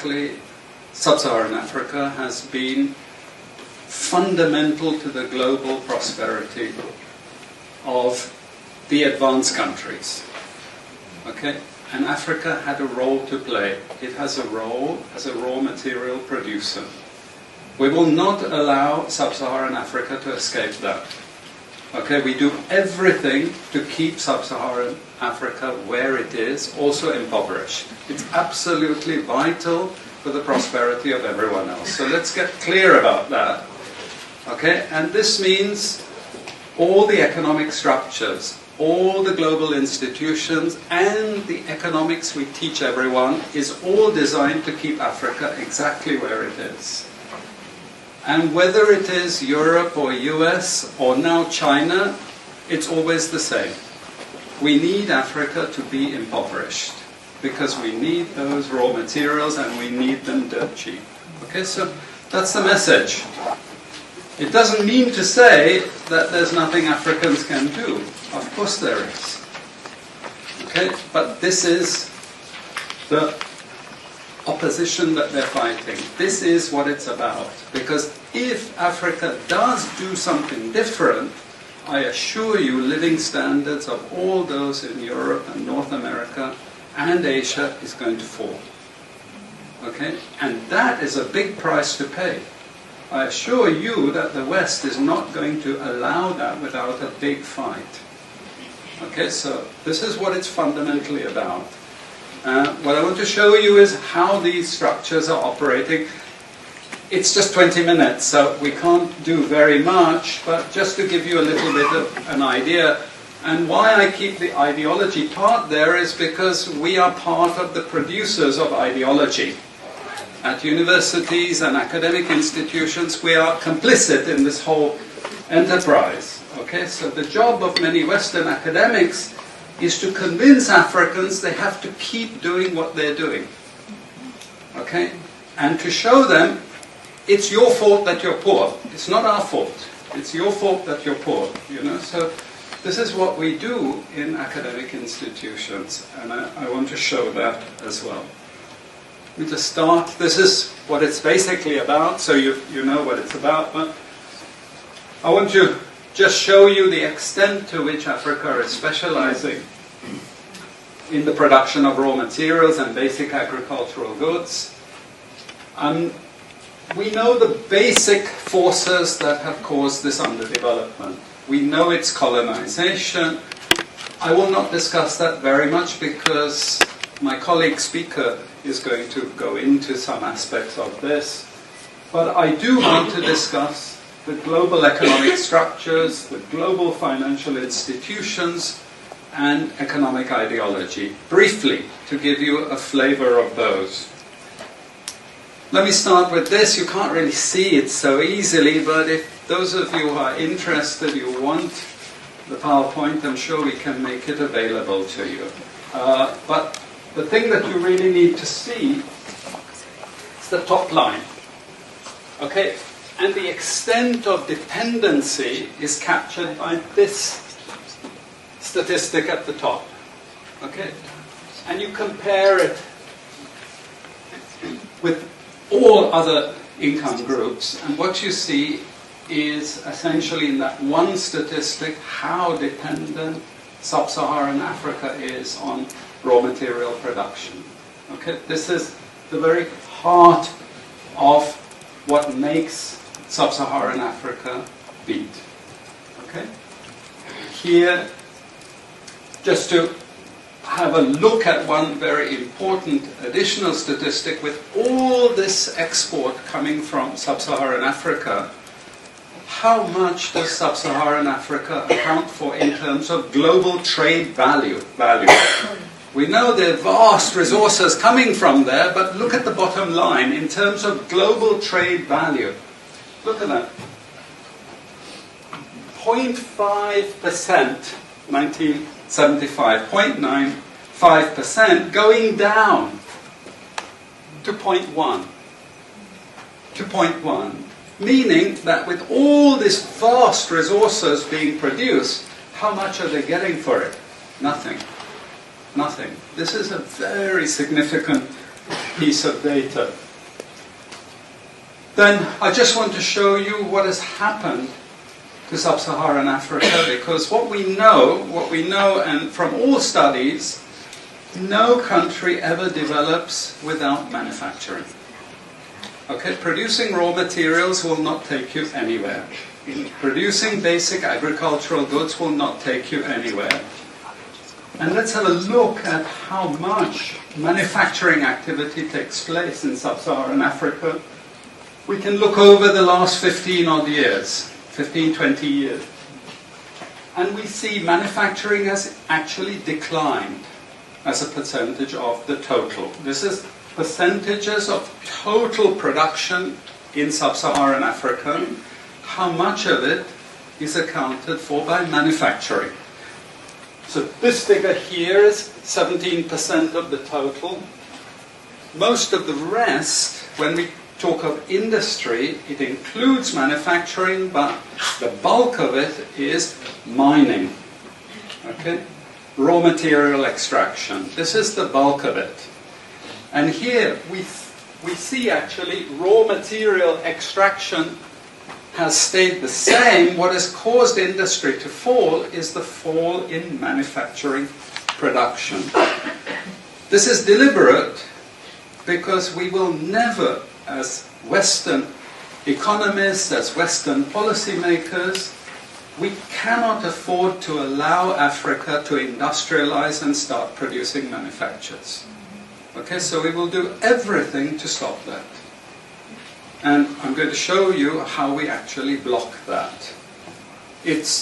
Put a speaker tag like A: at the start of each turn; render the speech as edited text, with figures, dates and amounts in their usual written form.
A: historically, sub-Saharan Africa has been fundamental to the global prosperity of the advanced countries. Okay? And Africa had a role to play. It has a role as a raw material producer. We will not allow sub-Saharan Africa to escape that. Okay, we do everything to keep sub-Saharan Africa where it is, also impoverished. It's absolutely vital for the prosperity of everyone else. So let's get clear about that. Okay, and this means all the economic structures, all the global institutions, and the economics we teach everyone is all designed to keep Africa exactly where it is. And whether it is Europe or US or now China, it's always the same. We need Africa to be impoverished because we need those raw materials and we need them dirt cheap. Okay, so that's the message. It doesn't mean to say that there's nothing Africans can do. Of course there is. Okay, but this is the opposition that they're fighting. This is what it's about. Because if Africa does do something different, I assure you living standards of all those in Europe and North America and Asia is going to fall. Okay? And that is a big price to pay. I assure you that the West is not going to allow that without a big fight. Okay, so this is what it's fundamentally about. What I want to show you is how these structures are operating. It's just 20 minutes, so we can't do very much, but just to give you a little bit of an idea. And why I keep the ideology part there is because we are part of the producers of ideology. At universities and academic institutions, we are complicit in this whole enterprise. Okay, so the job of many Western academics is to convince Africans they have to keep doing what they're doing. Okay? And to show them it's your fault that you're poor. It's not our fault. It's your fault that you're poor. You know? So this is what we do in academic institutions, and I want to show that as well. Let me just start. This is what it's basically about, so you know what it's about. But I want to just show you the extent to which Africa is specializing in the production of raw materials and basic agricultural goods. We know the basic forces that have caused this underdevelopment. We know it's colonization. I will not discuss that very much because my colleague speaker is going to go into some aspects of this. But I do want to discuss the global economic structures, the global financial institutions, and economic ideology, briefly, to give you a flavor of those. Let me start with this. You can't really see it so easily, but if those of you who are interested, you want the PowerPoint, I'm sure we can make it available to you. But the thing that you really need to see is the top line. Okay? And the extent of dependency is captured by this statistic at the top. Okay? And you compare it with all other income groups, and what you see is essentially in that one statistic how dependent sub-Saharan Africa is on raw material production. Okay? This is the very heart of what makes sub-Saharan Africa beat. Okay? Here, just to have a look at one very important additional statistic, with all this export coming from sub-Saharan Africa, how much does sub-Saharan Africa account for in terms of global trade value? We know there are vast resources coming from there, but look at the bottom line in terms of global trade value. Look at that. 0.5%, 1975, 0.95%, going down to 0.1. To 0.1. Meaning that with all these vast resources being produced, how much are they getting for it? Nothing. Nothing. This is a very significant piece of data. Then I just want to show you what has happened to sub-Saharan Africa, because what we know, and from all studies, no country ever develops without manufacturing. Okay, producing raw materials will not take you anywhere. Producing basic agricultural goods will not take you anywhere. And let's have a look at how much manufacturing activity takes place in sub-Saharan Africa. We can look over the last 15 odd years, 15, 20 years. And we see manufacturing has actually declined as a percentage of the total. This is percentages of total production in sub-Saharan Africa. How much of it is accounted for by manufacturing? So this figure here is 17% of the total. Most of the rest, when we talk of industry, it includes manufacturing, but the bulk of it is mining. Okay? Raw material extraction. This is the bulk of it. And here we see actually raw material extraction has stayed the same. What has caused industry to fall is the fall in manufacturing production. This is deliberate because we will never, as Western economists, as Western policymakers, we cannot afford to allow Africa to industrialize and start producing manufactures. Okay, so we will do everything to stop that. And I'm going to show you how we actually block that. It's